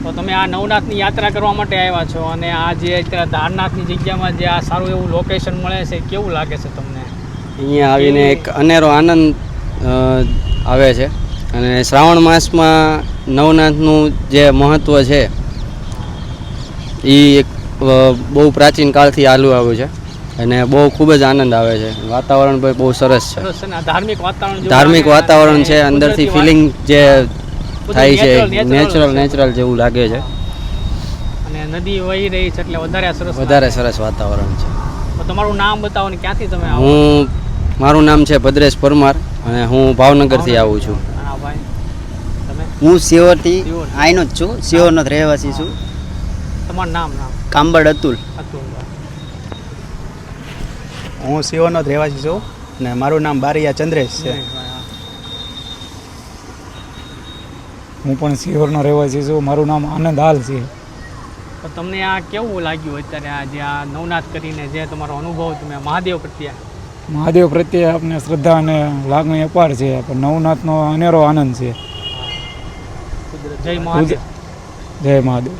તો તમે આ નવનાથની યાત્રા કરવા માટે આવ્યા છો અને આ જે અત્યારે ધારનાથની જગ્યામાં જે આ સારું એવું લોકેશન મળે છે કેવું લાગે છે તમને? અહીંયા આવીને એક અનેરો આનંદ આવે છે અને શ્રાવણ માસમાં નવનાથનું જે મહત્ત્વ છે એ એક બહુ પ્રાચીન કાળથી ચાલુ આવ્યું છે અને બહુ ખૂબ જ આનંદ આવે છે. વાતાવરણ પણ બહુ સરસ છે, ધાર્મિક વાતાવરણ છે, અંદરથી ફિલિંગ જે થાય છે નેચરલ જેવું લાગે છે અને નદી વહી રહી છે એટલે વધારે સરસ વાતાવરણ છે. તો તમારું નામ બતાવો ને ક્યાંથી તમે આવો? મારું નામ છે ભદ્રેશ પરમાર અને હું ભાવનગરથી આવું છું. હું સિયોરથી આઈનો જ છું, સિયોરનો રહેવાસી છું. તમારું નામ? કાંબડ અતુલ. હું સિયોરનો જ રહેવાસી છું અને મારું નામ બારિયા ચંદ્રેશ છે. હું પણ સિહોરનો રહેવાસી છું, મારું નામ આનંદ હાલ છે. તો તમને આ કેવું લાગ્યું અત્યારે આ જે આ નવનાથ કરીને જે તમારો અનુભવ તમે મહાદેવ પ્રત્યે આપણે શ્રદ્ધા અને લાગણી અપાર છે, પણ નવનાથનો અનેરો આનંદ છે. જય મહાદેવ. જય મહાદેવ.